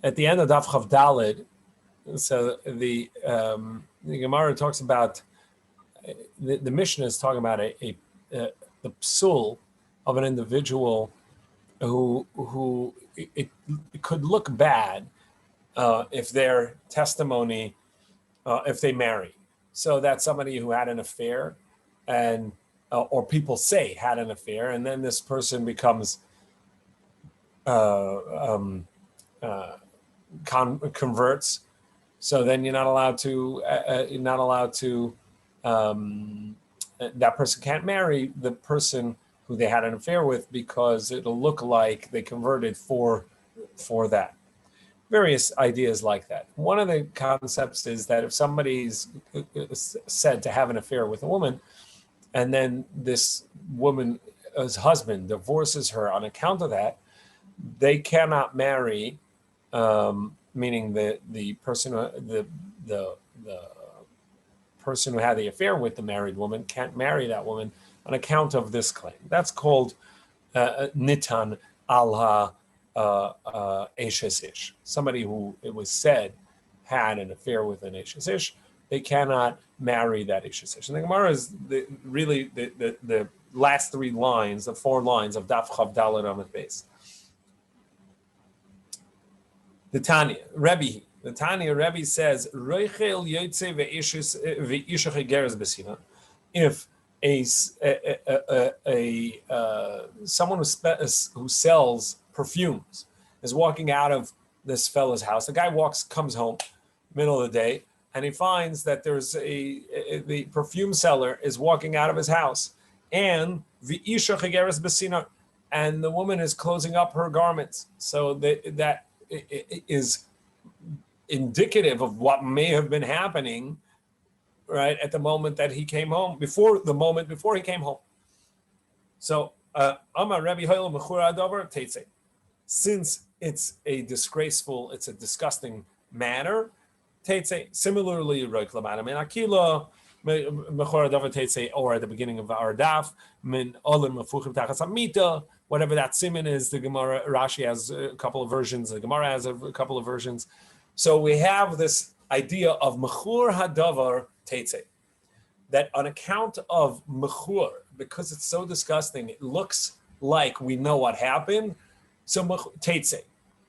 at the end of Daf Chavdalid, so the Gemara talks about the Mishnah is talking about the psul of an individual who it could look bad if their testimony, if they marry. So that's somebody who had an affair, and or people say had an affair, and then this person becomes converts. So then you're not allowed to. That person can't marry the person who they had an affair with because it'll look like they converted for that. Various ideas like that. One of the concepts is that if somebody's said to have an affair with a woman, and then this woman's husband divorces her on account of that, they cannot marry, meaning the person who had the affair with the married woman can't marry that woman on account of this claim. That's called nitan al ha-eshes ish. Somebody who, it was said, had an affair with an eshes ish, they cannot marry that eshes ish. And the Gemara is really the last 3 lines, the 4 lines of Daf Chavdalid Amud Beis. The Tanya Rebbe says, if someone who sells perfumes is walking out of this fellow's house, the guy comes home middle of the day, and he finds that there's the perfume seller is walking out of his house, and and the woman is closing up her garments. So that is indicative of what may have been happening, right, at the moment that he came home, before he came home. So, Amar Rabbi Hoyle Mechura Adavar Teitze. Since it's a disgusting matter, Teitze. Similarly, Roik Lamana Min Akila Mechura Adavar Teitze, or at the beginning of our daf, Min Olim Mefuchim Tachas Amita. Whatever that siman is, the Gemara, Rashi has a couple of versions, the Gemara has a couple of versions. So we have this idea of mechur hadavar teitze, that on account of mechur, because it's so disgusting, it looks like we know what happened. So teitze,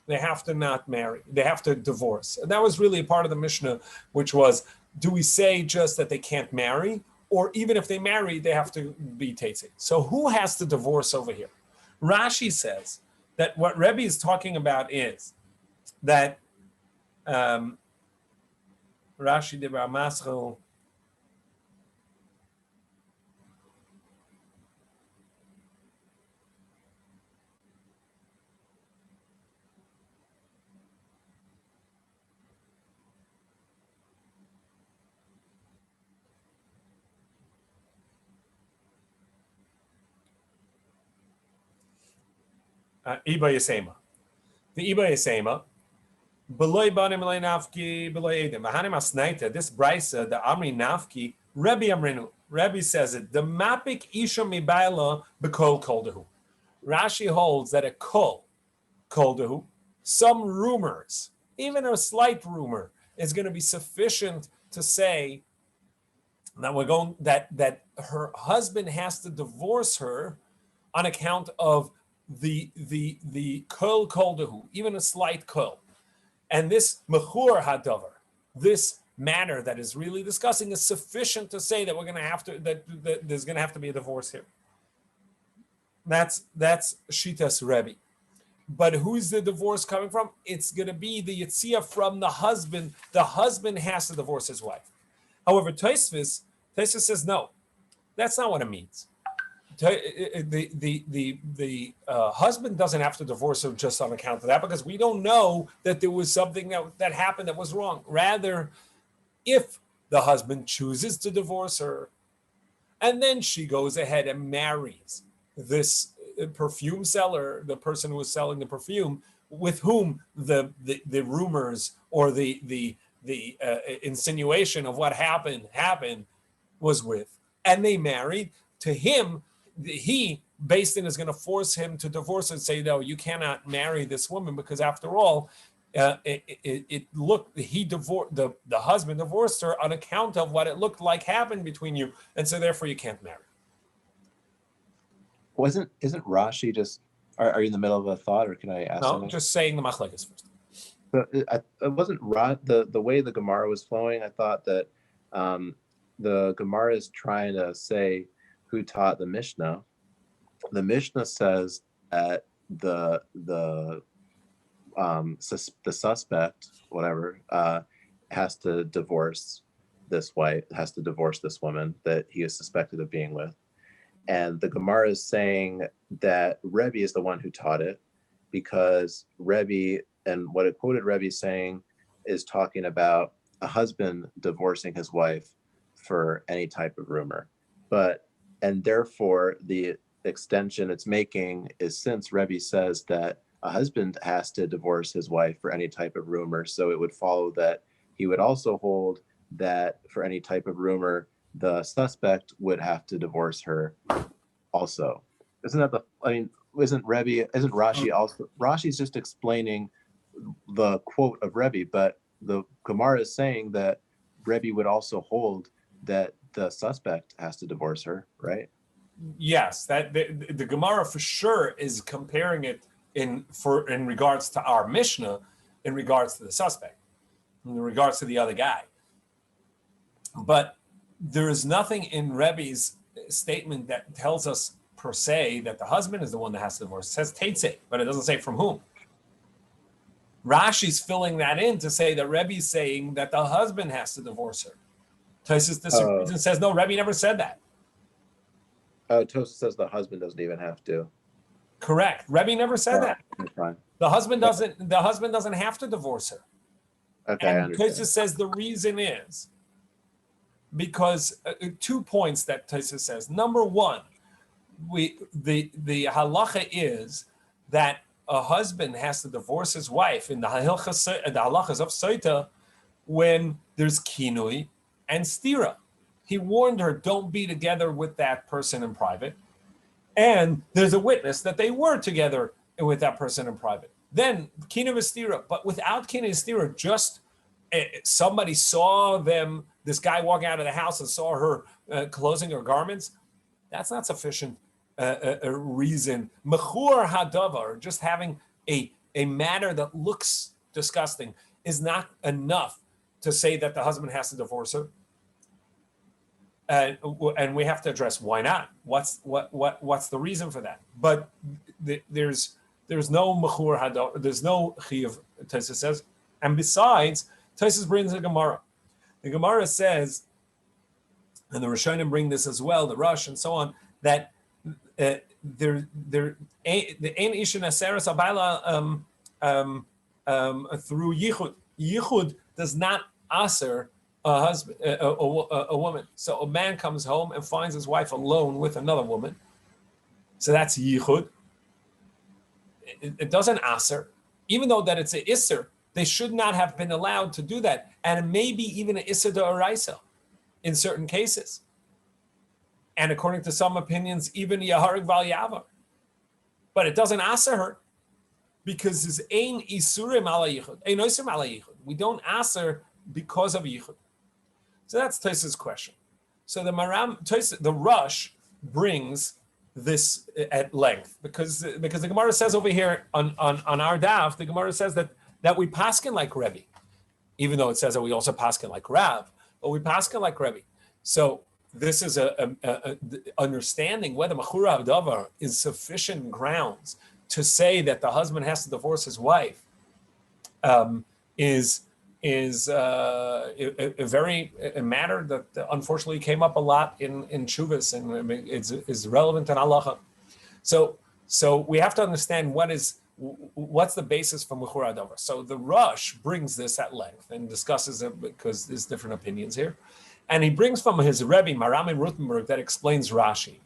they have to not marry, they have to divorce. And that was really a part of the Mishnah, which was, do we say just that they can't marry, or even if they marry, they have to be teitze? So who has to divorce over here? Rashi says that what Rebbe is talking about is that Rashi de Bamaschel Iba Yasema. The Iba Yasema, Beloy Banim Lay Nafki, Beloy Edim. Mahanim Asnaita, this Brisa, the Amri Nafki, Rebbe Amrinu. Rebbe says it, the Mapik Isha Mibaila Bekol Koldahu. Rashi holds that a Kol Koldahu, some rumors, even a slight rumor, is going to be sufficient to say that that her husband has to divorce her on account of the kol koldahu, even a slight kol. And this mechur hadavar, this matter that is really discussing, is sufficient to say that we're going to have to, that there's going to have to be a divorce here. That's Shitas Rebbe. But who's the divorce coming from? It's going to be the Yitzia from the husband. The husband has to divorce his wife. However, Tosfos says no. That's not what it means. The husband doesn't have to divorce her just on account of that, because we don't know that there was something that happened that was wrong. Rather, if the husband chooses to divorce her, and then she goes ahead and marries this perfume seller, the person who was selling the perfume, with whom the rumors or the insinuation of what happened was with, and they married, to him, he, Beis Din, is going to force him to divorce and say, no, you cannot marry this woman, because after all, it looked the husband divorced her on account of what it looked like happened between you, and so therefore you can't marry. Isn't Rashi just? Are you in the middle of a thought, or can I ask something? No, just saying the machlekes first. So it wasn't the way the Gemara was flowing. I thought that the Gemara is trying to say who taught the Mishnah. The Mishnah says that the suspect, whatever, has to divorce this wife, has to divorce this woman that he is suspected of being with. And the Gemara is saying that Rebbe is the one who taught it, because Rebbe, and what it quoted Rebbe saying, is talking about a husband divorcing his wife for any type of rumor. And therefore the extension it's making is, since Rebbe says that a husband has to divorce his wife for any type of rumor, so it would follow that he would also hold that for any type of rumor, the suspect would have to divorce her also. Isn't Rashi also? Rashi's just explaining the quote of Rebbe, but the Gemara is saying that Rebbe would also hold that the suspect has to divorce her, right? Yes, that the Gemara for sure is comparing it in regards to our Mishnah, in regards to the suspect, in regards to the other guy. But there is nothing in Rebbe's statement that tells us per se that the husband is the one that has to divorce. It says Teitze, but it doesn't say from whom. Rashi's filling that in to say that Rebbe's saying that the husband has to divorce her. Tosfos disagrees and says, no, Rebbe never said that. Tosfos says the husband doesn't even have to. Correct. Rebbe never said that. Fine. The husband doesn't have to divorce her. Okay, and Tosfos says the reason is because 2 points that Tosfos says. Number one, the halacha is that a husband has to divorce his wife in the halachas of Soita when there's kinui and stira. He warned her, don't be together with that person in private. And there's a witness that they were together with that person in private. Then kinui and stira, but without kinui and stira, just somebody saw them, this guy walking out of the house and saw her closing her garments. That's not sufficient a reason. Mechur hadavar, just having a matter that looks disgusting, is not enough to say that the husband has to divorce her. And we have to address why not. What's the reason for that? But there's no mechur hadavar. There's no chiyuv. Tosfos says, and besides, Tosfos brings a Gemara. The Gemara says, and the Rishonim bring this as well, the Rush and so on, that the ein isha naseres abayla through yichud. Yichud does not aser a husband, a woman. So a man comes home and finds his wife alone with another woman. So that's yichud. It doesn't aser, even though that it's a iser. They should not have been allowed to do that, and maybe even an iser d'oraisa in certain cases. And according to some opinions, even Yaharig Val Yavar. But it doesn't aser her because there's ein isurim ala yichud, ein osim ala yichud. We don't aser because of yichud. So that's Tosfos' question. So the Rush brings this at length because the Gemara says over here on our daf, the Gemara says that we paskin like Rebbe, even though it says that we also paskin like Rav, but we paskin like Rebbe. So this is a understanding whether mechura hadavar is sufficient grounds to say that the husband has to divorce his wife is a matter that unfortunately came up a lot in Shuvas, and is relevant in halacha. So we have to understand what's the basis for mechura hadavar. So the Rush brings this at length and discusses it because there's different opinions here. And he brings from his Rebbe, Marami Rutenberg, that explains Rashi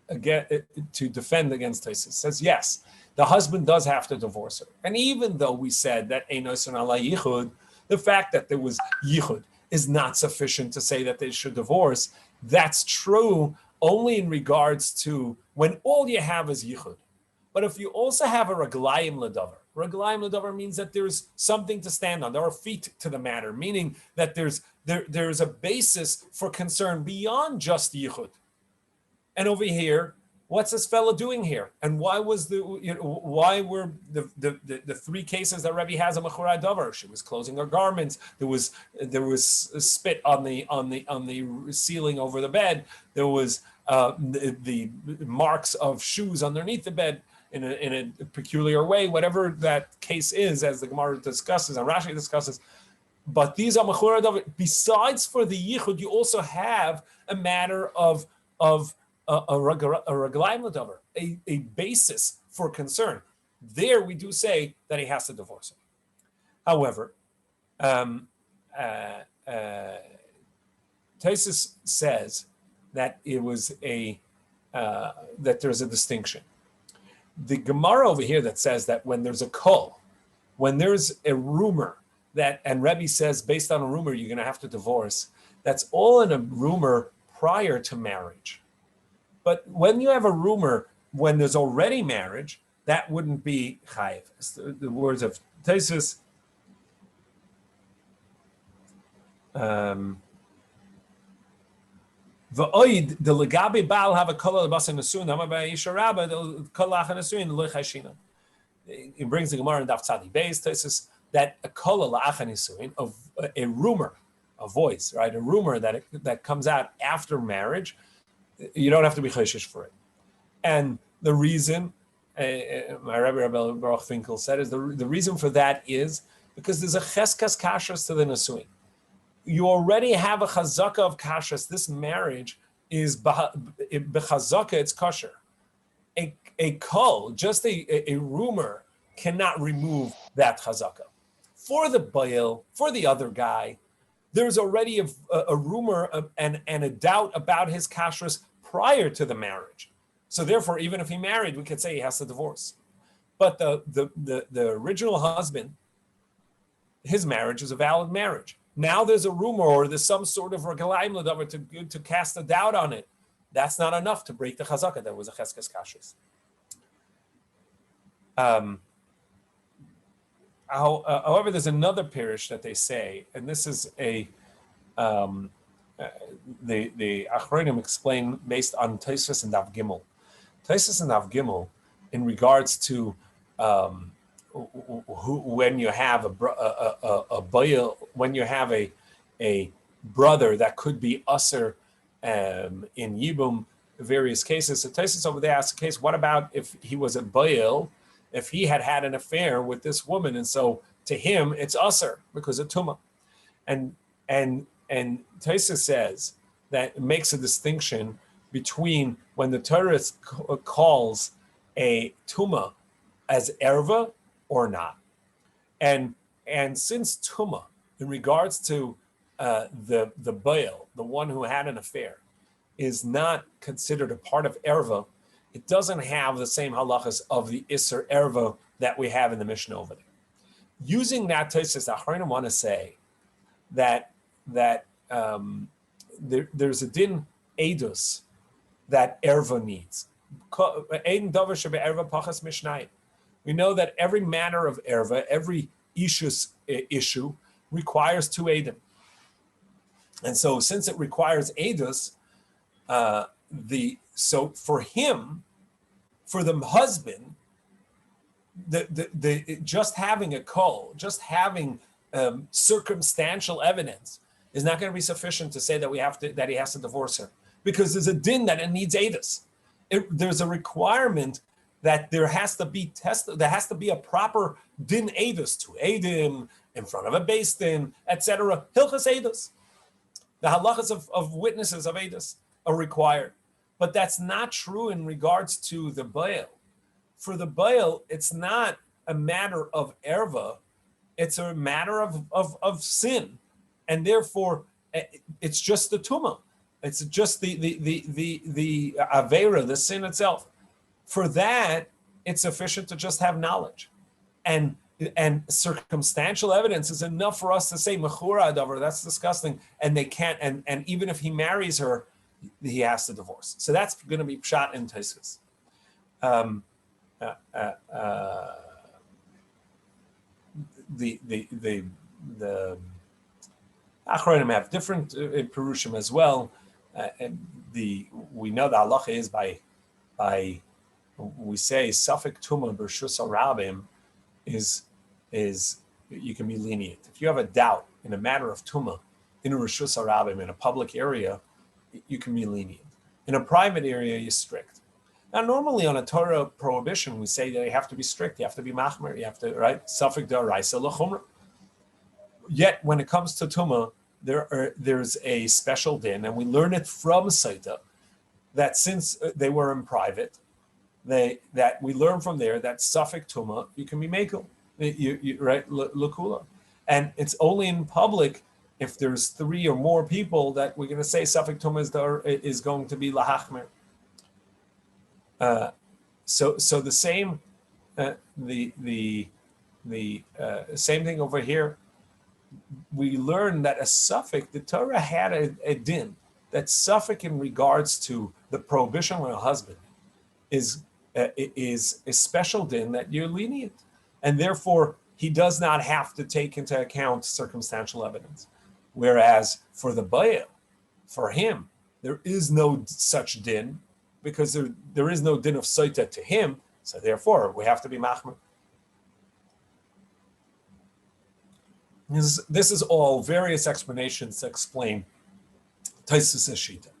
again to defend against Tosfos. Says, yes, the husband does have to divorce her. And even though we said that ein osin ala yichud, the fact that there was yichud is not sufficient to say that they should divorce. That's true only in regards to when all you have is yichud. But if you also have a raglayim ledavar, Raglaim l'davar means that there's something to stand on. There are feet to the matter, meaning that there's a basis for concern beyond just yichud. And over here, what's this fellow doing here? And why was why were the three cases that Rebbe has a mechura davar? She was closing her garments. There was spit on the ceiling over the bed. There was the marks of shoes underneath the bed in a peculiar way. Whatever that case is, as the Gemara discusses and Rashi discusses. But these are mechura davar. Besides for the yichud, you also have a matter of a raglaim l'davar, a basis for concern. There we do say that he has to divorce her. However, Taisus says that it was that there's a distinction. The Gemara over here that says that when there's a kol, when there's a rumor that, and Rebbe says based on a rumor you're going to have to divorce, that's all in a rumor prior to marriage. But when you have a rumor when there's already marriage, that wouldn't be chayiv. The words of Taisus. V'oid the legabe baal have a kol lebasan nesuin. Hama ba'isha rabba the kol lachan nesuin loy chashina. It brings the Gemara in Daf Tzadi Beis Taisus that a kol lachan nesuin, of a rumor, a voice, right, a rumor that comes out after marriage. You don't have to be chayshish for it. And the reason, my Rabbi Baruch Finkel said, is the reason for that is because there's a cheskas kashrus to the nesuin. You already have a chazaka of kashrus. This marriage is bechazaka, it's kosher. A kol, just a rumor, cannot remove that chazaka. For the bail, for the other guy, there's already a rumor and a doubt about his kashrus prior to the marriage. So therefore, even if he married, we could say he has to divorce. But the original husband, his marriage is a valid marriage. Now there's a rumor or there's some sort of raglaim l'davar to cast a doubt on it. That's not enough to break the chazaka. That was a cheskes kashrus. However, there's another pirish that they say, and this is the Achronim explain based on Tosfos and Daf Gimel. Tosfos and Daf Gimel, in regards to when you have a bayil, when you have a brother that could be usher in Yibum, various cases. So Tosfos over there asks a case, what about if he was a bayil, if he had an affair with this woman, and so to him it's usher because of tumah, and Tosfos says that it makes a distinction between when the Torah calls a tumah as erva or not, and since tumah in regards to the bail, the one who had an affair, is not considered a part of erva, it doesn't have the same halachas of the Isser Erva that we have in the Mishnah over there. Using that Tosfos, the Achronim want to say that there's a din edus that Erva needs. We know that every matter of Erva, every issue requires two edim. And so since it requires edus, so for him, for the husband, the just having a kol, just having circumstantial evidence is not going to be sufficient to say that he has to divorce her, because there's a din that it needs edus. There's a requirement that there has to be a proper din edus to edim in front of a beis din, etc. Hilchas edus, the halachas of witnesses of edus are required. But that's not true in regards to the bail. For the bail, it's not a matter of erva, it's a matter of sin. And therefore, it's just the tumah. It's just the avera, the sin itself. For that, it's sufficient to just have knowledge. And circumstantial evidence is enough for us to say, mechura adavar, that's disgusting. And they can't, and even if he marries her, he has to divorce. So that's going to be pshat in Tosfos. the Achronim have different Perushim as well. We know the halacha is by we say Safek Tuma B'Rshus Harabim is you can be lenient. If you have a doubt in a matter of Tuma in a Rishus Harabim in a public area, you can be lenient. In a private area, you're strict. Now, normally on a Torah prohibition, we say that you have to be strict, you have to be machmer, you have to, right? Safek D'Oraisa L'Chumra. Yet, when it comes to Tuma, there's a special din, and we learn it from Saita, that since they were in private, that we learn from there that Safek Tuma, you can be Mekel, you right, L'Kula. And it's only in public, if there's 3 or more people, that we're going to say Safek Tuma is going to be Lahachmer. So the same same thing over here. We learn that a suffix, the Torah had a din that suffix in regards to the prohibition on a husband is a special din that you're lenient, and therefore he does not have to take into account circumstantial evidence. Whereas for the bayil, for him, there is no such din, because there is no din of soita to him, so therefore we have to be machmer. This is all various explanations to explain Taisus Shita.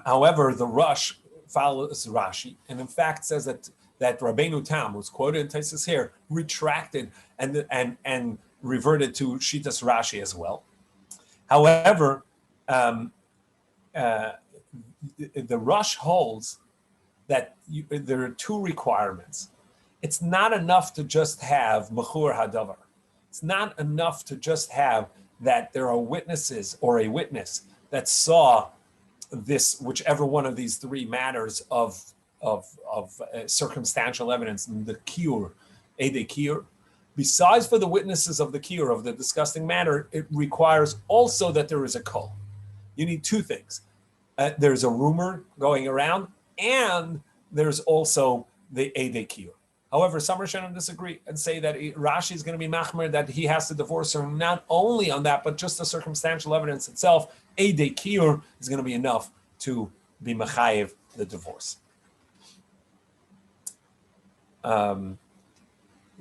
However, the Rush follows Rashi, and in fact says that Rabbeinu Tam, who's quoted in Taisus here, retracted and reverted to Shitas Rashi as well. However, the Rush holds that there are 2 requirements. It's not enough to just have Mechur Hadavar. It's not enough to just have that there are witnesses or a witness that saw this, whichever one of these 3 matters of circumstantial evidence, the kiyur, Ede kiyur. Besides for the witnesses of the kiyur, of the disgusting matter, it requires also that there is a kol. You need 2 things. There's a rumor going around, and there's also the Ede kiyur. However, some Rishonim disagree and say that Rashi is going to be machmer, that he has to divorce her not only on that, but just the circumstantial evidence itself. Eidei kiyur is going to be enough to be mechayev the divorce. The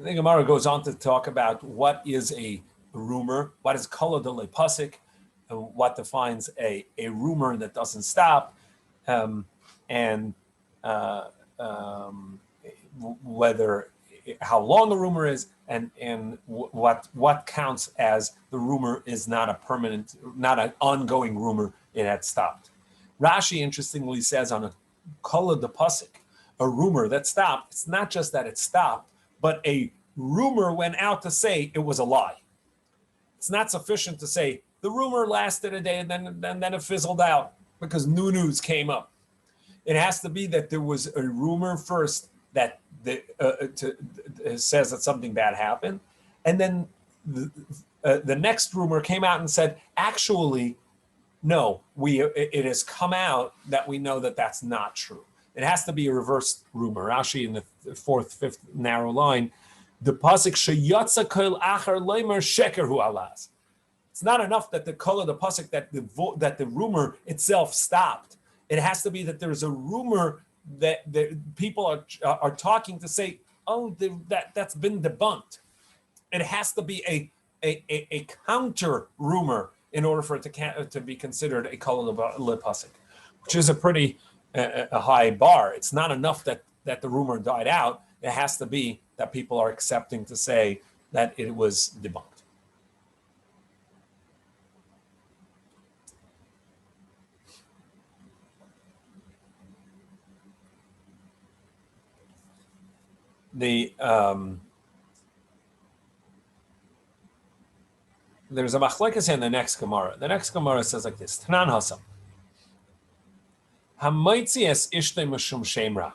Gemara goes on to talk about what is a rumor, what is kol adolei pasik, what defines a rumor that doesn't stop, and whether how long a rumor is, and what counts as the rumor is not a permanent, not an ongoing rumor. It had stopped. Rashi interestingly says on a kol de pasik, a rumor that stopped. It's not just that it stopped, but a rumor went out to say it was a lie. It's not sufficient to say the rumor lasted a day and then it fizzled out because new news came up. It has to be that there was a rumor first that says that something bad happened, and then the next rumor came out and said, actually, no, it has come out that we know that that's not true. It has to be a reverse rumor. Rashi in the 4th, 5th narrow line, the pasuk sheyatza kol achar leimer sheker hu alas. It's not enough that the kol of the pasuk that the rumor itself stopped. It has to be that there's a rumor that the people are talking to say, oh, that's been debunked. It has to be a counter rumor in order for it to be considered a kol lepasik, which is a pretty a high bar. It's not enough that the rumor died out. It has to be that people are accepting to say that it was debunked. There's a machlekes in the next Gemara. The next Gemara says like this: Tanan Hasam. Hamaitzi es ishtei mashum shemra.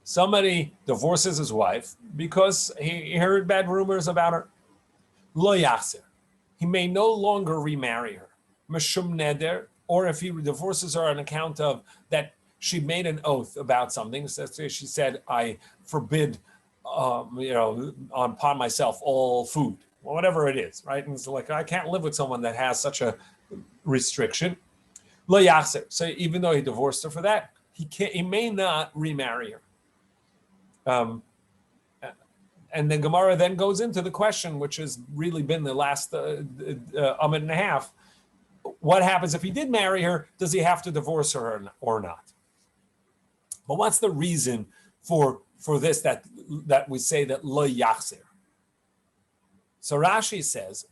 Somebody divorces his wife because he heard bad rumors about her. Lo yachzer. He may no longer remarry her. Mashum neder, or if he divorces her on account of that she made an oath about something. So she said, I forbid upon myself all food, or whatever it is, right? And it's like, I can't live with someone that has such a restriction. Lo yachzer. So even though he divorced her for that, he may not remarry her. And the Gemara then goes into the question, which has really been the last minute and a half. What happens if he did marry her? Does he have to divorce her or not? But what's the reason for this that we say that lo yachzer? So Rashi says,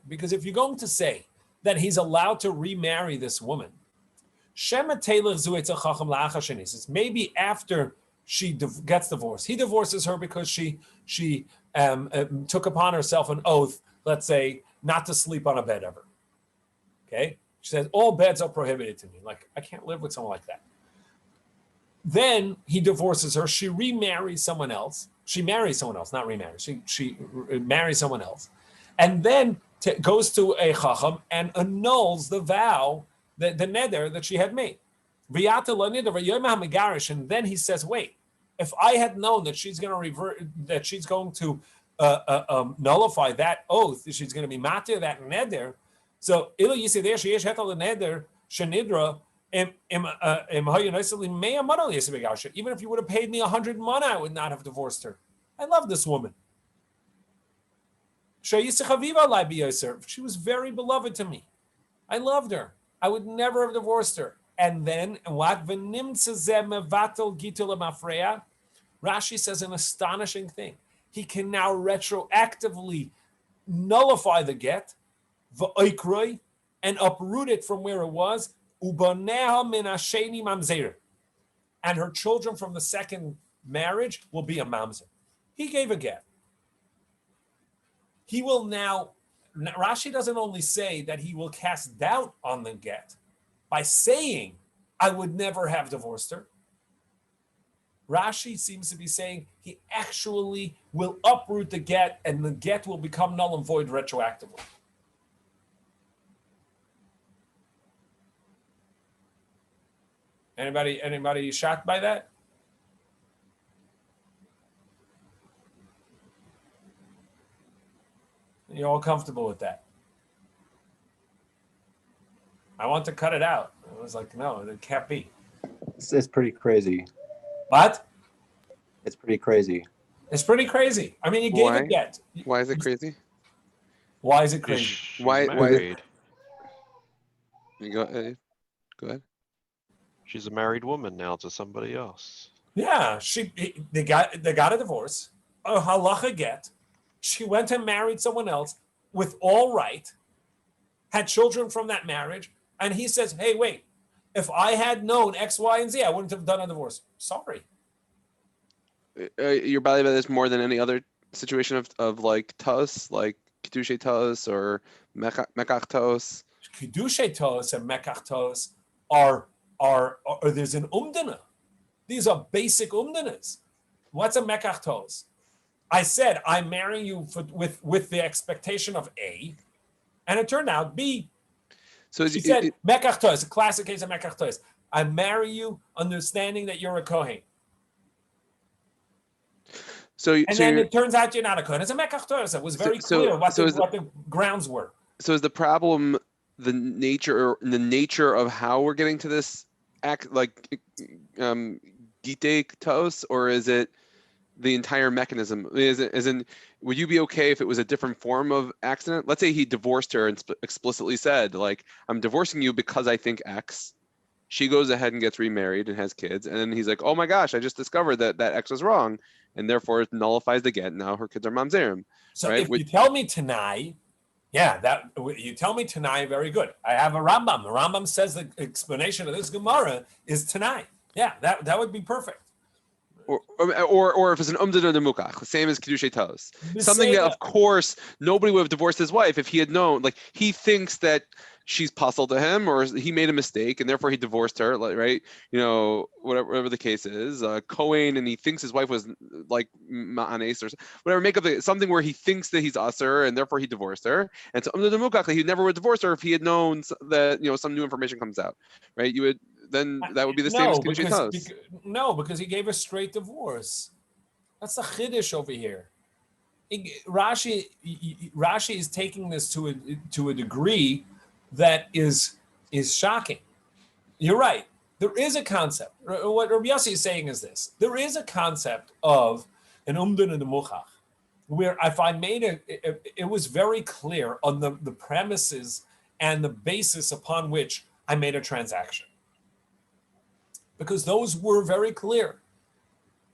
because if you're going to say that he's allowed to remarry this woman, it's maybe after she gets divorced. He divorces her because she took upon herself an oath, let's say, not to sleep on a bed ever. Okay? She says, all beds are prohibited to me. Like, I can't live with someone like that. Then he divorces her. She remarries someone else. She marries someone else, not remarries. She marries someone else. And then goes to a chacham and annuls the vow, the neder that she had made. And then he says, wait, if I had known that she's going to revert, that she's going to nullify that oath, that she's going to be matir that neder, so even if you would have paid me 100 mana, I would not have divorced her. I love this woman. She was very beloved to me. I loved her. I would never have divorced her. And then what? Rashi says an astonishing thing. He can now retroactively nullify the get, and uproot it from where it was, and her children from the second marriage will be a mamzer. He gave a get. He will now, Rashi doesn't only say that he will cast doubt on the get by saying, I would never have divorced her. Rashi seems to be saying he actually will uproot the get, and the get will become null and void retroactively. Anybody shocked by that? You're all comfortable with that? I want to cut it out. I was like, no, it can't be. It's pretty crazy. What? It's pretty crazy. It's pretty crazy. I mean, you gave a get. Why is it crazy? Why is it crazy? Why? Married. You go ahead. She's a married woman now to somebody else. Yeah, they got a divorce, a halacha get. She went and married someone else with all right, had children from that marriage, and he says, hey, wait, if I had known X, Y, and Z, I wouldn't have done a divorce. Sorry. You're bothered by this more than any other situation of like tos, like kedushay tos or mekach tos. Kedushay tos and mekach tos are there's an umdana. These are basic umdanas. What's a mekach tos? I said I marry you with the expectation of A, and it turned out B. So he said mekach tos, a classic case of mekach tos. I marry you understanding that you're a kohen. Then it turns out you're not a kohen. It's a mekach tos. It was very clear what the grounds were. So is the problem the nature of how we're getting to this act, like gite tos, or is it the entire mechanism? Would you be okay if it was a different form of accident? Let's say he divorced her and explicitly said, like, I'm divorcing you because I think X. She goes ahead and gets remarried and has kids, and then he's like, oh my gosh, I just discovered that X was wrong, and therefore it nullifies the get. Now her kids are mamzerim. So right? If you tell me tonight, you tell me tonight, very good. I have a Rambam. The Rambam says the explanation of this Gemara is tonight. Yeah, that would be perfect. Or if it's an umdana de mukach, the same as kedushay tos, something that of course nobody would have divorced his wife if he had known. Like he thinks that she's puzzled to him, or he made a mistake, and therefore he divorced her. Like, right? You know, whatever the case is, Cohen, and he thinks his wife was like ma'anes or whatever. Make up something where he thinks that he's usher, and therefore he divorced her. And so umdana de mukach, he never would divorce her if he had known that some new information comes out, right? You would. then that would be the same as Kiddushay Tos. No, because he gave a straight divorce. That's a chiddush over here. Rashi is taking this to a degree that is shocking. You're right. There is a concept. What Rabbi Yossi is saying is this: there is a concept of an umdun and a muchach, where if I made it was very clear on the premises and the basis upon which I made a transaction, because those were very clear.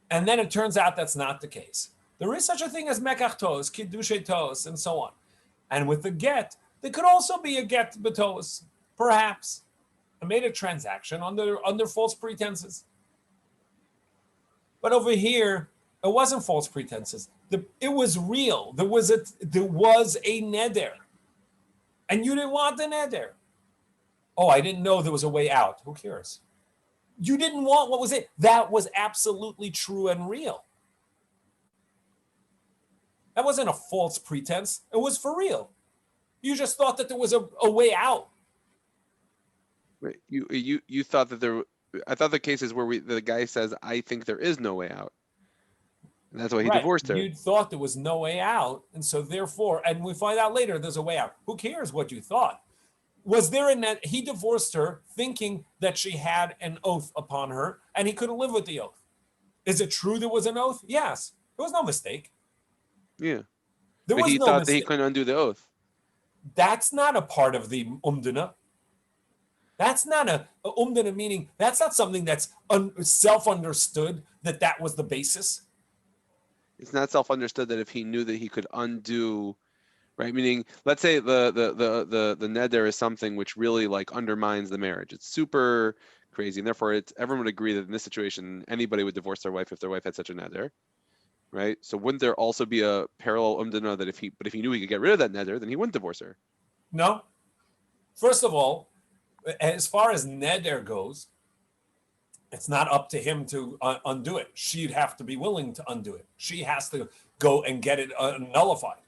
And then it turns out that's not the case. There is such a thing as mekach tos, kiddushay tos, and so on. And with the get, there could also be a get betos, perhaps. I made a transaction under false pretenses. But over here, it wasn't false pretenses. It was real. There was a neder. And you didn't want the neder. Oh, I didn't know there was a way out. Who cares? You didn't want what was it? That was absolutely true and real. That wasn't a false pretense. It was for real. You just thought that there was a way out. Right. You thought that there. I thought the cases where the guy says, "I think there is no way out," and that's why he divorced her. You thought there was no way out, and so therefore, and we find out later there's a way out. Who cares what you thought? Was there that he divorced her thinking that she had an oath upon her and he couldn't live with the oath? Is it true there was an oath? Yes. There was no mistake. Yeah. There but was he no thought mistake. that he couldn't undo the oath. That's not a part of the umdana. That's not a umdana, meaning that's not something that's self-understood that was the basis. It's not self-understood that if he knew that he could undo, right? Meaning, let's say the neder is something which really like undermines the marriage. It's super crazy, and therefore everyone would agree that in this situation anybody would divorce their wife if their wife had such a neder, right? So wouldn't there also be a parallel umdana that if he knew he could get rid of that neder, then he wouldn't divorce her? No. First of all, as far as neder goes, it's not up to him to undo it. She'd have to be willing to undo it. She has to go and get it nullified,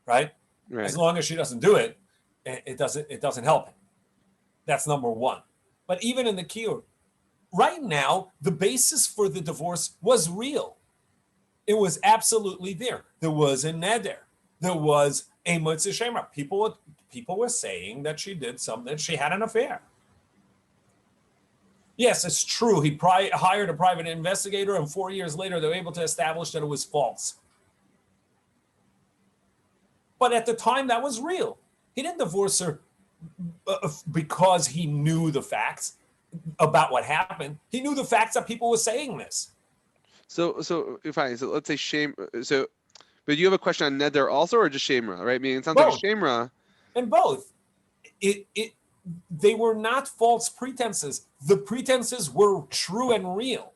right? As long as she doesn't do it, it doesn't help him. That's number one. But even in the kiyur, right now, the basis for the divorce was real. It was absolutely there. There was a neder. There was a motzei shemra. People were saying that she did something. She had an affair. Yes, it's true. He hired a private investigator, and 4 years later, they were able to establish that it was false. But at the time, that was real. He didn't divorce her because he knew the facts about what happened. He knew the facts that people were saying this. So fine. So let's say shame. So, but you have a question on neder also, or just shemra, right? I mean, it sounds like a shemra. And both. They were not false pretenses. The pretenses were true and real.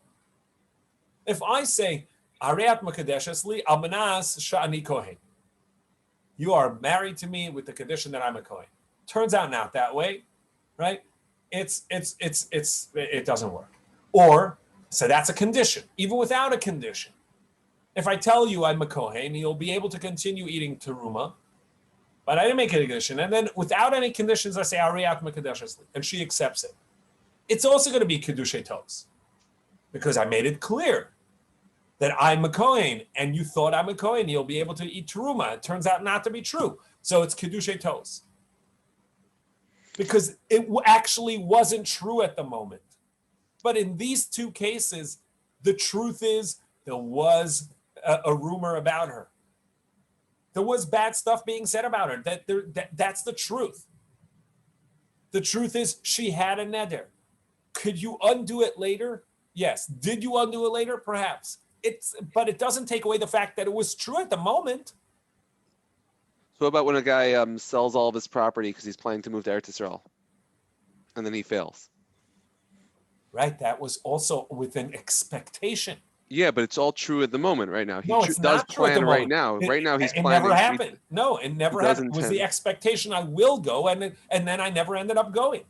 If I say, Areat Makadeshes li almanas sha'ani kohen. You are married to me with the condition that I'm a kohen. Turns out not that way, right? It doesn't work. Or, so that's a condition, even without a condition. If I tell you I'm a kohen, you'll be able to continue eating teruma, but I didn't make a condition. And then without any conditions, I say, Ariyat Mekadeshes li, and she accepts it. It's also going to be Kiddushay Tos, because I made it clear that I'm a Kohen, and you thought I'm a Kohen, you'll be able to eat teruma. It turns out not to be true. So it's Kiddushay Tos. Because it actually wasn't true at the moment. But in these two cases, the truth is there was a rumor about her. There was bad stuff being said about her. That's the truth. The truth is she had a neder. Could you undo it later? Yes. Did you undo it later? Perhaps. But it doesn't take away the fact that it was true at the moment. So what about when a guy sells all of his property because he's planning to move to Eretz Yisrael, and then he fails? Right. That was also with an expectation. Yeah, but it's all true at the moment right now. He No, it's does not true at the plan right moment. now. Right now he's It planning. never happened. No, it never happened. It was the 2010. expectation I will go, and then I never ended up going.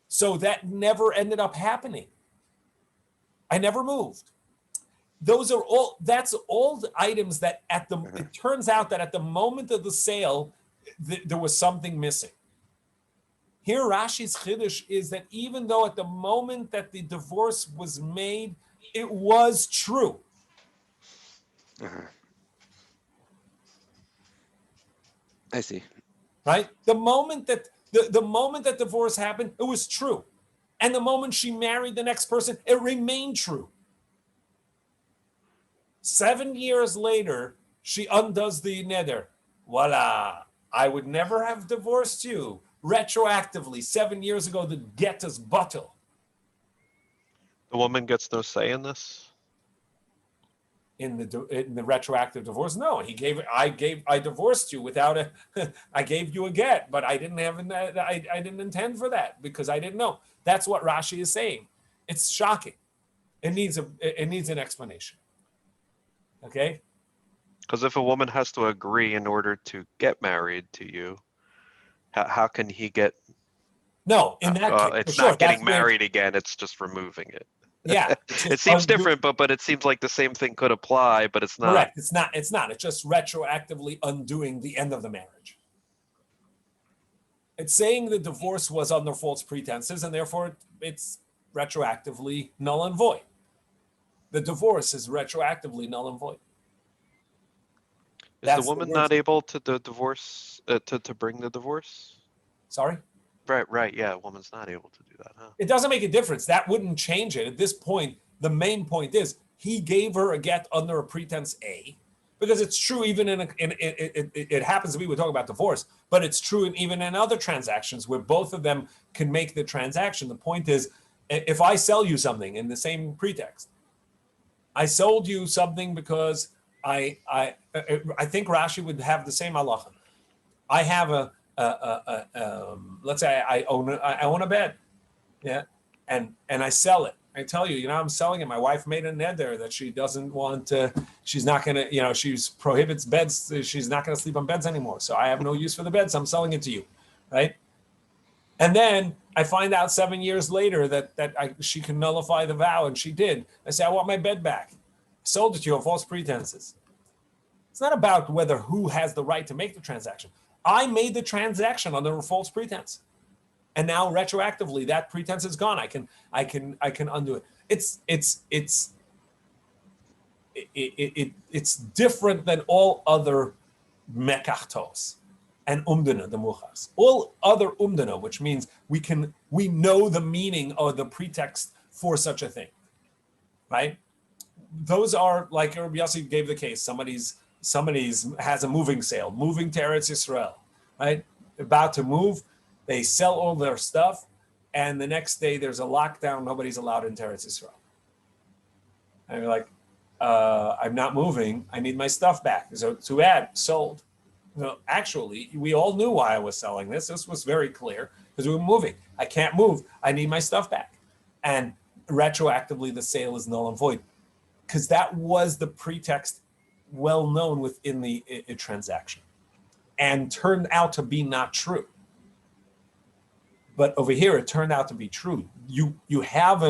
So that never ended up happening. I never moved. That's all the items that it turns out that at the moment of the sale, there was something missing. Here, Rashi's chiddush is that even though at the moment that the divorce was made, it was true. Uh-huh. I see. Right? The moment that the moment that divorce happened, it was true. And the moment she married the next person, it remained true. 7 years later, she undoes the neder. Voila. I would never have divorced you. Retroactively, 7 years ago, the get is batel. The woman gets no say in this. In the retroactive divorce, no. I divorced you without a. I gave you a get, but I didn't have. I didn't intend for that because I didn't know. That's what Rashi is saying. It's shocking. It needs an explanation. Okay. Because if a woman has to agree in order to get married to you, how can he get? No, in that case, it's for sure, not getting that's where- married again. It's just removing it. Yeah, It seems different, but it seems like the same thing could apply, but it's not. Correct. It's not. It's just retroactively undoing the end of the marriage. It's saying the divorce was under false pretenses, and therefore it's retroactively null and void. The divorce is retroactively null and void. Is That's the the woman word. not able to divorce to bring the divorce? Sorry? Right. Yeah, a woman's not able to do that, huh? It doesn't make a difference. That wouldn't change it. At this point, the main point is he gave her a get under a pretense A, because it's true even it happens to be, we're talking about divorce, but it's true even in other transactions where both of them can make the transaction. The point is, if I sell you something in the same pretext, I sold you something because I think Rashi would have the same halacha. I have let's say I own a bed, yeah, and I sell it. I tell you, I'm selling it. My wife made a neder that she doesn't want to. She's not gonna, she prohibits beds. She's not gonna sleep on beds anymore. So I have no use for the bed. So I'm selling it to you, right? And then I find out 7 years later that she can nullify the vow, and she did. I say, I want my bed back. I sold it to you on false pretenses. It's not about who has the right to make the transaction. I made the transaction under a false pretense, and now retroactively that pretense is gone. I can undo it. It's different than all other mekachtos and umdana, the muchas. All other umdana, which means we know the meaning or the pretext for such a thing, right? Those are like Rabbi Yossi gave the case. Somebody's has a moving sale, moving to Eretz Yisrael, right? About to move, they sell all their stuff, and the next day there's a lockdown. Nobody's allowed into Eretz Yisrael. And you're like, I'm not moving. I need my stuff back. So too bad, sold. No, actually, we all knew why I was selling this. This was very clear because we were moving. I can't move. I need my stuff back. And retroactively, the sale is null and void because that was the pretext well known within the transaction and turned out to be not true. But over here, it turned out to be true. You have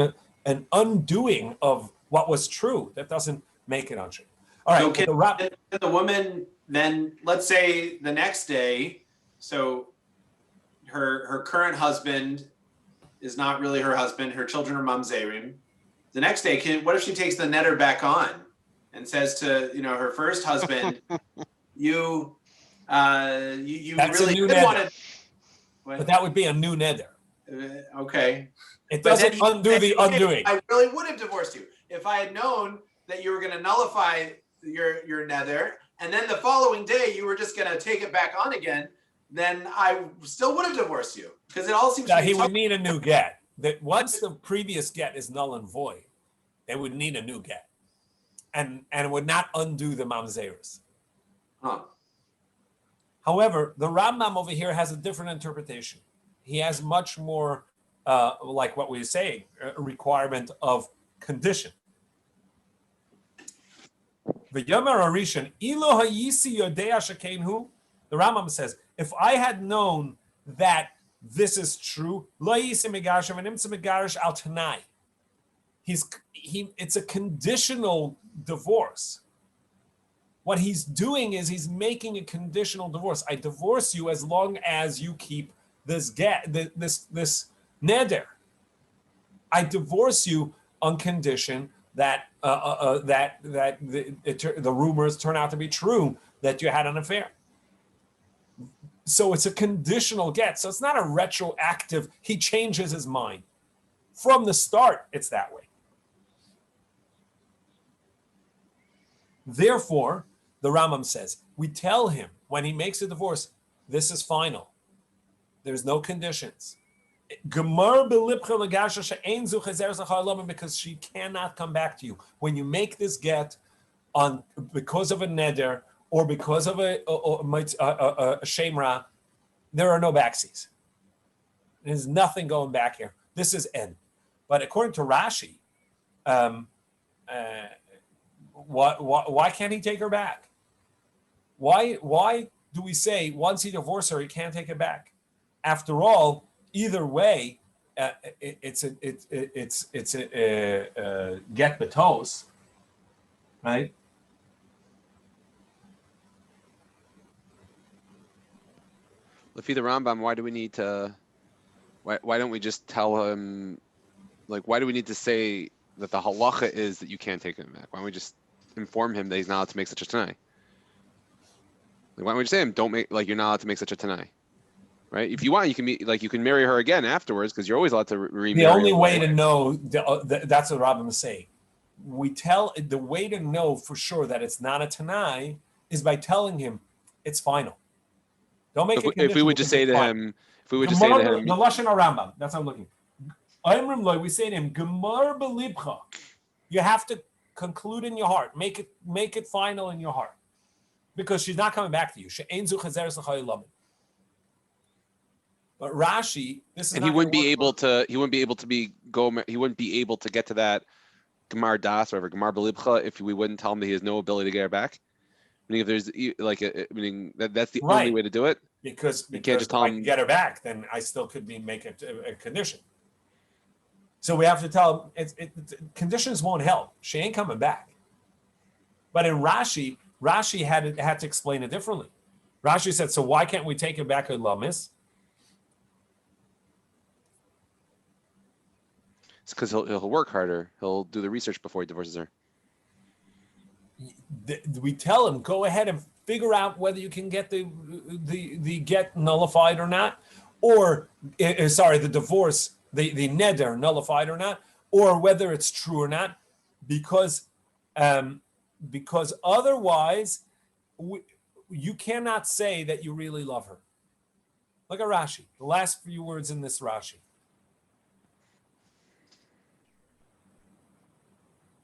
an undoing of what was true. That doesn't make it untrue. All right. So can the woman then, let's say the next day, so her current husband is not really her husband, her children are mamzerim. The next day, what if she takes the neder back on and says to her first husband, you That's really a new did want to. But that would be a new neder. Okay. It But then doesn't undo the undoing. I really would have divorced you if I had known that you were going to nullify your neder, and then the following day you were just going to take it back on again. Then I still would have divorced you because it all seems. Now, he would need a new get. That once the previous get is null and void, they would need a new get, and it would not undo the mamzeris. Huh. However, the Rambam over here has a different interpretation. He has much more, like what we say, a requirement of condition. The Rambam says, if I had known that this is true, it's a conditional divorce. What he's doing is he's making a conditional divorce. I divorce you as long as you keep this neder. I divorce you on condition that the rumors turn out to be true that you had an affair. So it's a conditional get. So it's not a retroactive. He changes his mind. From the start, it's that way. Therefore, the Rambam says, we tell him when he makes a divorce, this is final. There's no conditions. Because she cannot come back to you. When you make this get because of a neder or because of a shemra, there are no backsies. There's nothing going back here. This is end. But according to Rashi, why can't he take her back? Why do we say once he divorced her, he can't take it back? After all, either way, it's a get betos, right? Lefi the Rambam, why do we need to? Why don't we just tell him? Like, why do we need to say that the halacha is that you can't take him back? Why don't we just inform him that he's not allowed to make such a tanai? Like, why don't we just say him, don't make, like, you're not allowed to make such a tanai, right? If you want, you can be like, you can marry her again afterwards because you're always allowed to remarry. The only way to know that's what Rabbi is saying. The way to know for sure that it's not a tanai is by telling him it's final. Don't make it. If we would just say to him, the lashon Rambam, that's how I'm looking. We say to him, Gemar belibcha. You have to conclude in your heart, make it final in your heart, because she's not coming back to you. But Rashi, this is, and he wouldn't be able to get to that Gemar Das or Gemar belibcha if we wouldn't tell him that he has no ability to get her back. Meaning, if there's that's the only way to do it. Because you can't just tell him, get her back, then I still could make a condition. So we have to tell him conditions won't help. She ain't coming back. But in Rashi had to explain it differently. Rashi said, so why can't we take it back at Lamis? It's because he'll work harder. He'll do the research before he divorces her. We tell him, go ahead and figure out whether you can get the get nullified or not, or the divorce, the neder nullified or not, or whether it's true or not, because otherwise you cannot say that you really love her. Look at Rashi, the last few words in this Rashi.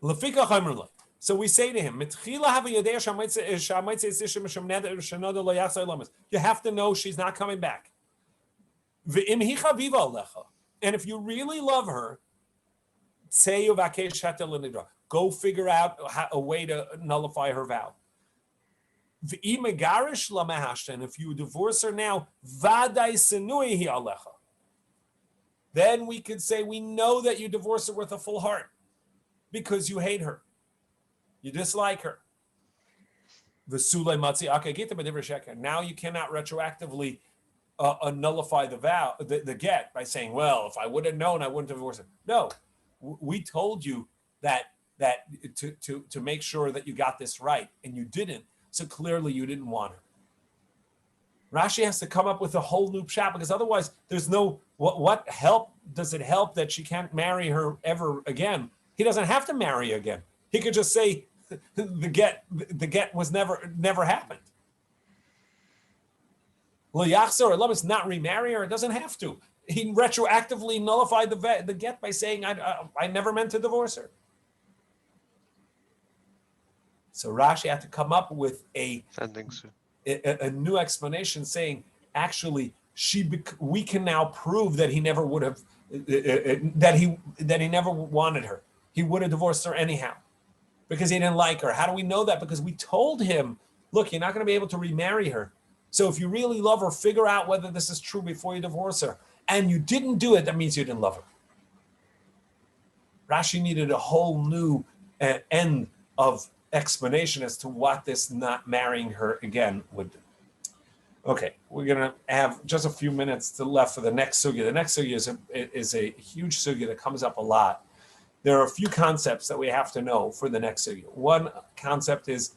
Lefika chaimrullah. So we say to him, you have to know she's not coming back. And if you really love her, go figure out a way to nullify her vow. And if you divorce her now, then we could say we know that you divorce her with a full heart because you hate her. You dislike her. Now you cannot retroactively nullify the vow, the get, by saying, well, if I would have known, I wouldn't have divorced her. No, we told you that to make sure that you got this right, and you didn't. So clearly you didn't want her. Rashi has to come up with a whole new pshat, because otherwise there's no, what help does it help that she can't marry her ever again? He doesn't have to marry again. He could just say the get was never happened. It's not remarry her. It doesn't have to. He retroactively nullified the get by saying I never meant to divorce her. So Rashi had to come up with a new explanation, saying actually we can now prove that he never would have that he never wanted her. He would have divorced her anyhow, because he didn't like her. How do we know that? Because we told him, look, you're not going to be able to remarry her. So if you really love her, figure out whether this is true before you divorce her. And you didn't do it, that means you didn't love her. Rashi needed a whole new end of explanation as to what this not marrying her again would do. Okay, we're gonna have just a few minutes left for the next sugya. The next sugya is a huge sugya that comes up a lot. There are a few concepts that we have to know for the next sugya. One concept is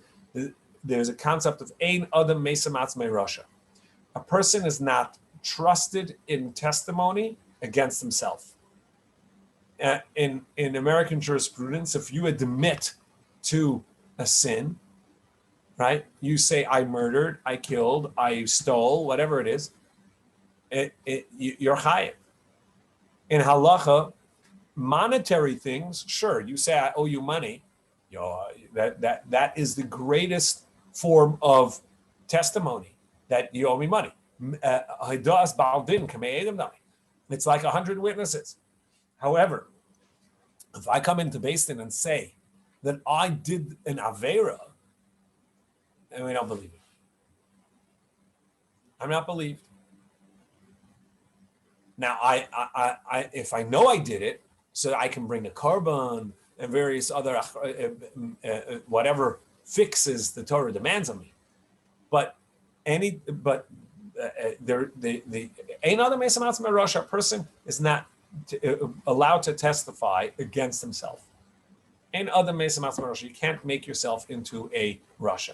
there's a concept of ein adam mesam atzmei rasha. A person is not trusted in testimony against himself. In American jurisprudence, if you admit to a sin, right? You say, I murdered, I killed, I stole, whatever it is, you're chayiv. In halacha, monetary things, sure, you say, I owe you money. That is the greatest form of testimony, that you owe me money. It's like 100 witnesses. However, if I come into Beis Din and say that I did an Aveira, and we don't believe it. I'm not believed. Now, I if I know I did it, so I can bring a korban and various other whatever fixes the Torah demands of me. But the ain't other Mesam Atzmei Rasha, person is not allowed to testify against himself. Ain't other Mesam Atzmei Rasha. You can't make yourself into a Rasha.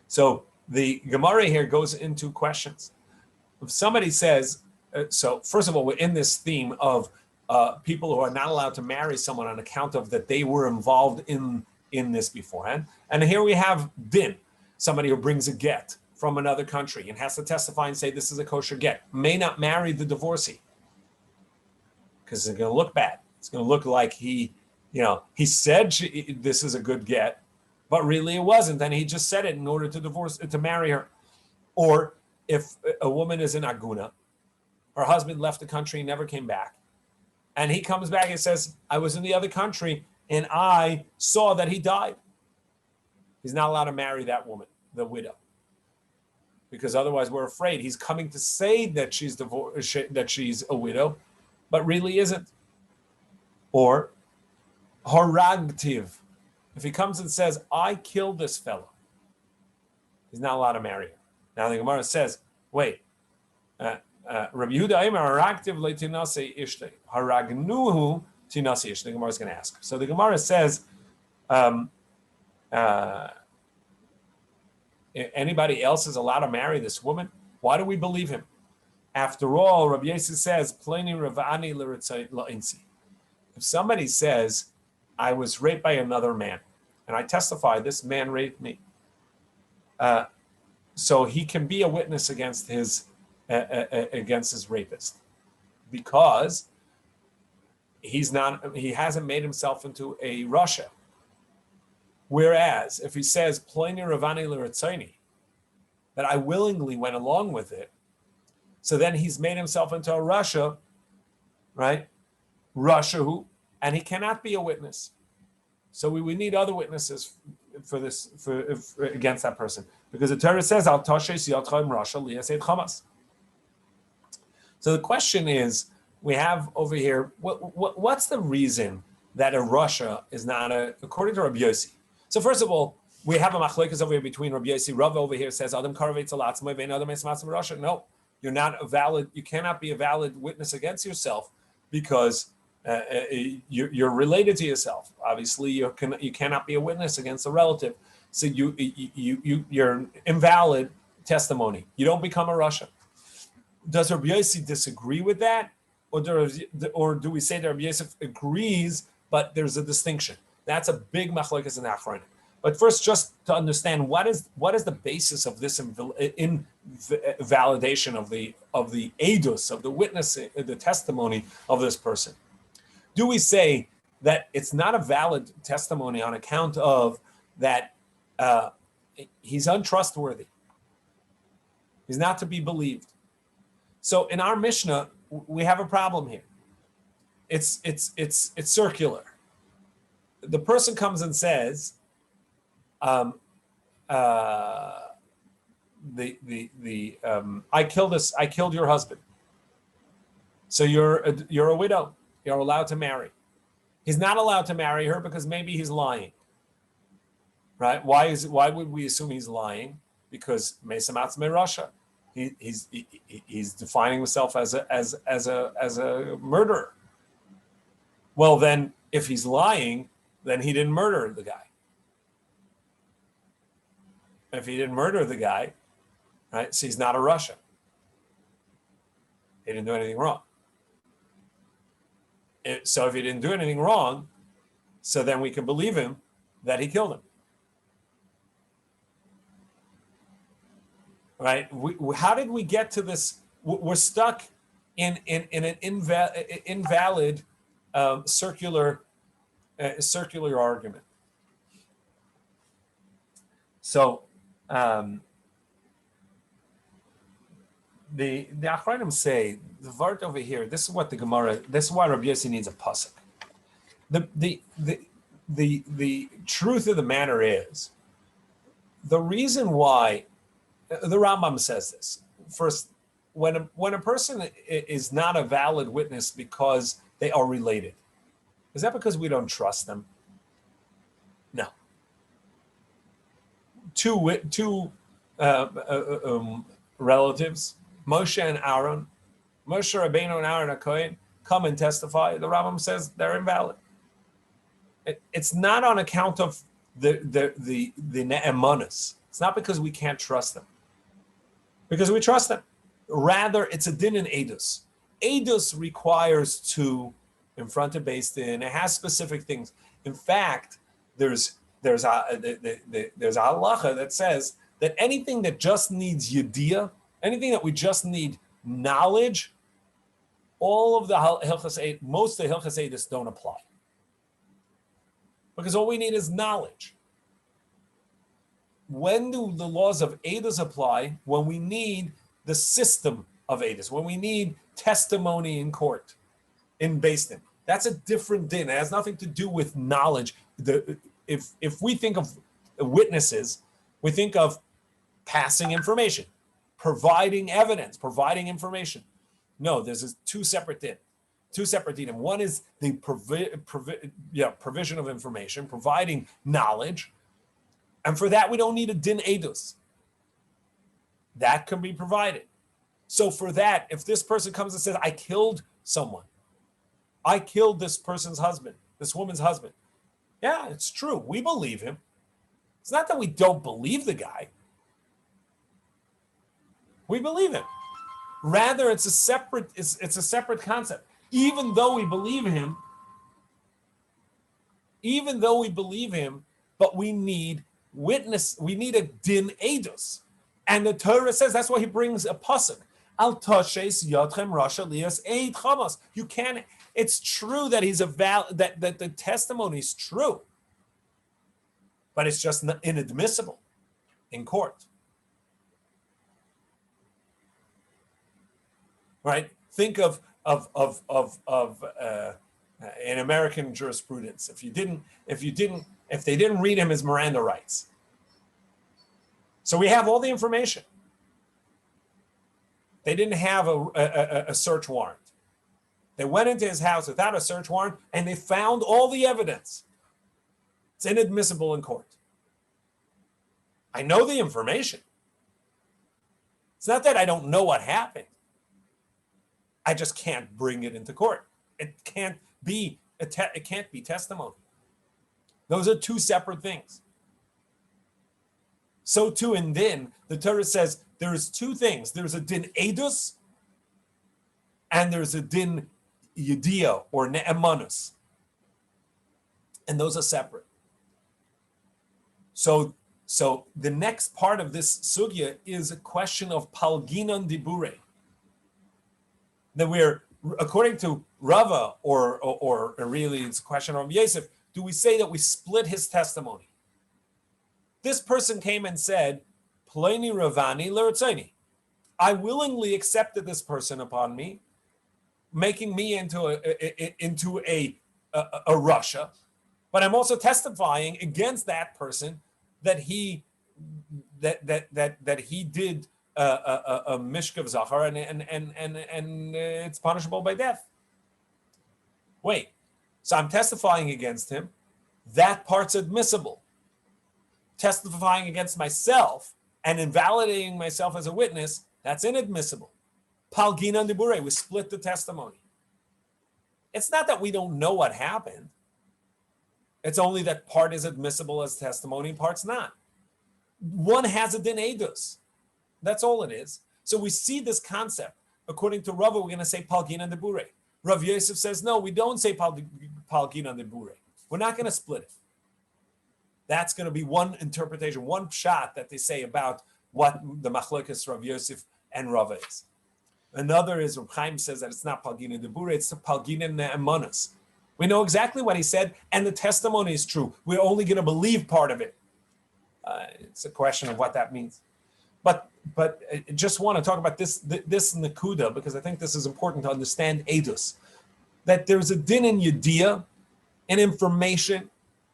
So the Gemara here goes into questions. If somebody says, so first of all, we're in this theme of people who are not allowed to marry someone on account of that they were involved in this beforehand. And here we have din, somebody who brings a get from another country and has to testify and say this is a kosher get, may not marry the divorcee because it's going to look bad. It's going to look like he said this is a good get, but really it wasn't, and he just said it in order to marry her. Or if a woman is in aguna, her husband left the country, never came back, and he comes back and says, I was in the other country and I saw that he died. He's not allowed to marry that woman, the widow, because otherwise we're afraid he's coming to say that she's a widow, but really isn't. Or haragtiv, if he comes and says, I killed this fellow, he's not allowed to marry her. Now the Gemara says, wait, Rabbi Yehuda Aimer haragtiv leitinase ishtei, haragnuhu tinase ishtei. The Gemara is going to ask. So the Gemara says, anybody else is allowed to marry this woman? Why do we believe him? After all, Rabbi Yossi says, Pleni Ravani La'insi. If somebody says, I was raped by another man, and I testify this man raped me, so he can be a witness against his rapist, because he hasn't made himself into a Russia. Whereas if he says Pleni Ravani L'Ritzoni, that I willingly went along with it, so then he's made himself into a Russia, right? Russia who, and he cannot be a witness. So we need other witnesses for this against that person, because the Torah says Al Tashes Yatchaim Russia Liyased Chamas. So the question is, we have over here, what's the reason that a Russia is not according to Rabbi Yossi? So first of all, we have a machlokes over here between Rabbi Yossi. Rav over here says Adam Karavetz Alatzmai Vein Adam Mesmatzim Russia. No, you're not a valid. You cannot be a valid witness against yourself, because you're related to yourself. Obviously, you cannot be a witness against a relative. So you're invalid testimony. You don't become a Russia. Does Rabbi Yossi disagree with that, or do we say that Rabbi Yossi agrees, but there's a distinction? That's a big machlokes in the Achronim. But first, just to understand what is the basis of this invalidation of the edus, of the witness, the testimony of this person. Do we say that it's not a valid testimony on account of that he's untrustworthy? He's not to be believed. So in our Mishnah, we have a problem here. It's circular. The person comes and says, I killed your husband. So you're a widow. You're allowed to marry. He's not allowed to marry her because maybe he's lying. Right? Why would we assume he's lying? Because Mesam Atzmei Rasha. He's defining himself as a murderer. Well, then, if he's lying, then he didn't murder the guy. If he didn't murder the guy, right? So he's not a Russia. He didn't do anything wrong. So if he didn't do anything wrong, so then we can believe him that he killed him. Right? How did we get to this? We're stuck in an invalid circular argument. So the Achronim say the word over here. This is what the Gemara. This is why Rabbi Yossi needs a pasuk. The truth of the matter is, the reason why the Rambam says this. First, when a person is not a valid witness because they are related, is that because we don't trust them? No. Two relatives, Moshe and Aaron, Moshe Rabbeinu and Aaron HaKohen, come and testify. The Rambam says they're invalid. It's not on account of the ne'emanos. It's not because we can't trust them. Because we trust them. Rather, it's a din in Eidos. Eidos requires two in front of Beis Din. It has specific things. In fact, there's a halacha that says that anything that just needs yediyah, anything that we just need knowledge, all of the hilchas Eidos, most of the hilchas Eidos don't apply. Because all we need is knowledge. When do the laws of Eidos apply? When we need the system of Eidos, when we need testimony in court, in Beis Din. That's a different din. It has nothing to do with knowledge. If we think of witnesses, we think of passing information, providing evidence, providing information. No, there's two separate din. One is the provision of information, providing knowledge. And for that, we don't need a din Eidos. That can be provided. So for that, if this person comes and says, I killed someone, I killed this person's husband, this woman's husband. Yeah, it's true. We believe him. It's not that we don't believe the guy. We believe him. Rather, it's a separate concept. Even though we believe him, but we need witness, we need a din Eidos. And the Torah says, that's why he brings a pasuk. Al toshes yotchem rasha lias eid chamas. You can't, it's true that he's that the testimony is true, but it's just inadmissible in court. Right? Think of in American jurisprudence, if they didn't read him his Miranda rights. So we have all the information. They didn't have a search warrant. They went into his house without a search warrant and they found all the evidence. It's inadmissible in court. I know the information. It's not that I don't know what happened. I just can't bring it into court. It can't be testimony. Those are two separate things. So too in din, the Torah says there's two things. There's a din Eidos and there's a din Yediyah or Ne'emanus. And those are separate. So the next part of this sugya is a question of Palginan Dibure. That we're, according to Rava, or really it's a question of Yosef, do we say that we split his testimony? This person came and said, Pleni Ravani L'Ratzoni. I willingly accepted this person upon me, making me into a Russia, but I'm also testifying against that person that he did a mishkav zachar and it's punishable by death. Wait, so I'm testifying against him. That part's admissible. Testifying against myself and invalidating myself as a witness, That's inadmissible. Palgina dibure, we split the testimony. It's not that we don't know what happened. It's only that part is admissible as testimony and part's not. One has a din edus. That's all it is. So we see this concept. According to Rava, we're going to say palgina dibure. Rav Yosef says, no, we don't say palgina dibure. We're not going to split it. That's going to be one interpretation, one pshat that they say about what the machlokes Rav Yosef and Rava is. Another is Reb Chaim says that it's not palgina dibure, it's the palgina ne'emanos. We know exactly what he said, and the testimony is true. We're only going to believe part of it. It's a question of what that means. But I just want to talk about this Nakuda, because I think this is important to understand Edus. That there's a din in Yediyah, in information,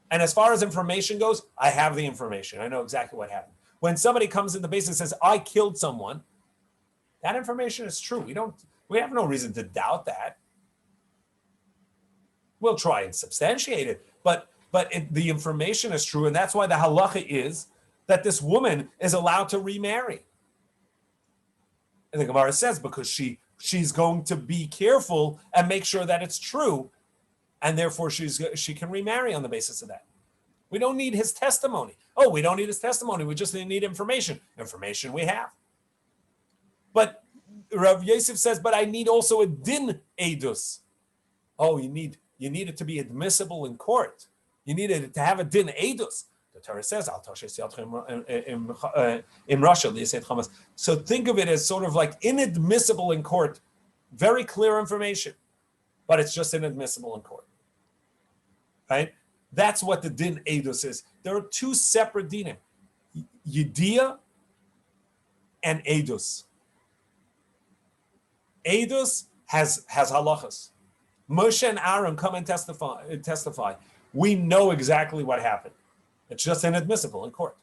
and as far as information goes, I have the information. I know exactly what happened. When somebody comes in the base and says, I killed someone, that information is true. We have no reason to doubt that. We'll try and substantiate it, but the information is true, and that's why the halacha is that this woman is allowed to remarry. And the Gemara says because she's going to be careful and make sure that it's true, and therefore she can remarry on the basis of that. We don't need his testimony. Oh, we don't need his testimony. We just need information. Information we have. But Rav Yosef says, but I need also a din edus. Oh, you need it to be admissible in court. You need it to have a din edus. The Torah says, in Russia, so think of it as sort of like inadmissible in court. Very clear information, but it's just inadmissible in court. Right? That's what the din edus is. There are two separate dinim, Yediyah and edus. Edus has halachas. Moshe and Aaron come and testify. We know exactly what happened. It's just inadmissible in court.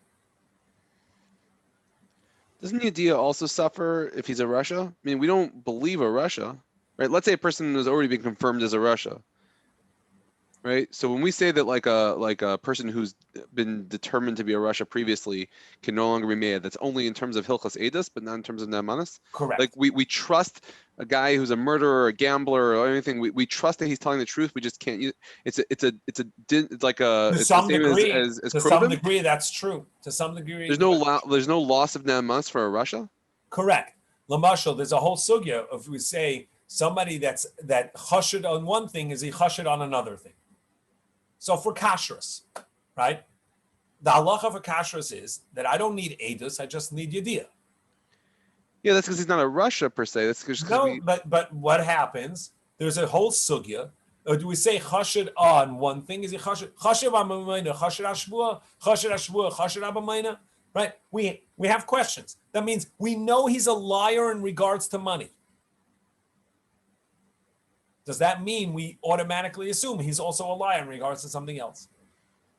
Doesn't Yediyah also suffer if he's a Russia? I mean, we don't believe a Russia, right? Let's say a person has already been confirmed as a Russia, right? So when we say that like a person who's been determined to be a Russia previously can no longer be made, that's only in terms of Hilchas Edus, but not in terms of Ne'emanos. Correct. Like we trust a guy who's a murderer or a gambler or anything. We trust that he's telling the truth. We just can't use it's like a to it's some the same degree. as To Kruvim. some degree, that's true. To some degree, There's no loss of Ne'emanos for a Russia. Correct. Lamashal, there's a whole sugya if we say somebody that chashud on one thing is he chashud on another thing. So for kashrus, right? The halacha for kashrus is that I don't need edus, I just need yediyah. Yeah, that's because he's not a Russia per se. That's because but what happens? There's a whole sugya. Or do we say chashud on one thing? Is he chashud abamayna, chashud Hashavua, chashud abamayna? Right? We have questions. That means we know he's a liar in regards to money. Does that mean we automatically assume he's also a liar in regards to something else?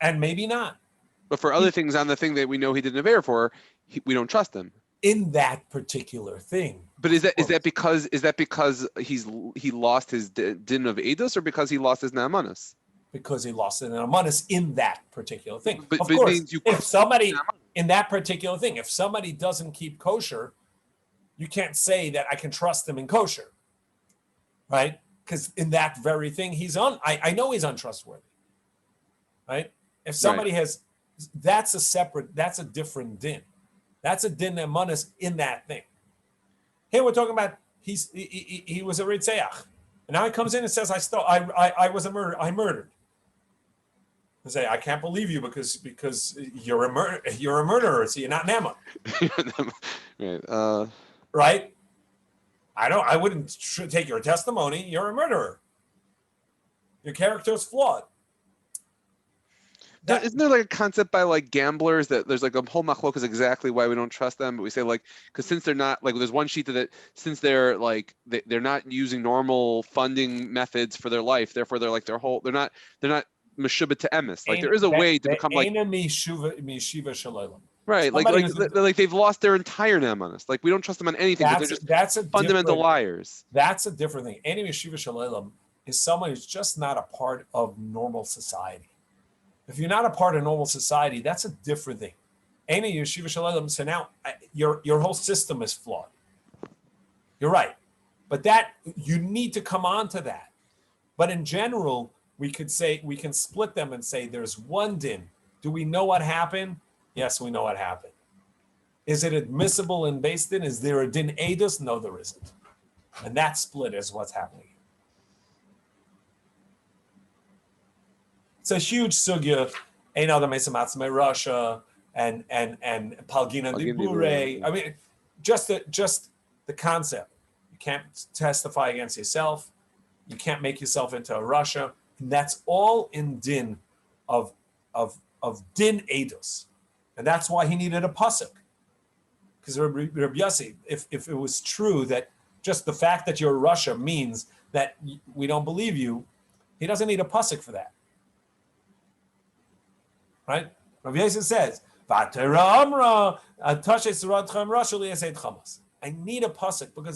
And maybe not. But for other things on the thing that we know he didn't have air for, we don't trust him. In that particular thing. But is that because he lost his din of edus or because he lost his na'amanos? Because he lost his na'amanos in that particular thing. But of it course, means you if somebody in that particular thing, if somebody doesn't keep kosher, you can't say that I can trust him in kosher, right? Because in that very thing, I know he's untrustworthy, right? If somebody that's a different din. That's a din na'amanos in that thing. Here we're talking about he was a ritzeach, and now he comes in and says I was a murderer. I murdered. I say I can't believe you because you're a murderer. So you're not Nema. Right. Right. I wouldn't take your testimony. You're a murderer. Your character is flawed. Isn't there like a concept by like gamblers that there's like a whole machlok is exactly why we don't trust them, but we say like because since they're not like there's one sheet that since they're like they're not using normal funding methods for their life, therefore they're not meshubah to emes. Like there is a way to become like right, like they've lost their entire ne'emanos. Like we don't trust them on anything. They're just fundamental liars. That's a different thing. Any yeshiva shalom is someone who's just not a part of normal society. If you're not a part of normal society, that's a different thing. Any yeshiva shalom. So now your whole system is flawed. You're right. But that you need to come on to that. But in general, we can split them and say there's one din. Do we know what happened? Yes, we know what happened. Is it admissible in Beis Din? Is there a din edus? No, there isn't. And that split is what's happening. It's a huge sugya. Ein adam esamatz Russia and palgina dibure. I mean, just the concept. You can't testify against yourself. You can't make yourself into a Russia. And that's all in din of din edus. And that's why he needed a pasuk. Because Rabbi Yossi, if it was true that just the fact that you're Russia means that we don't believe you, he doesn't need a pasuk for that. Right? Rabbi Yossi says, I need a pasuk because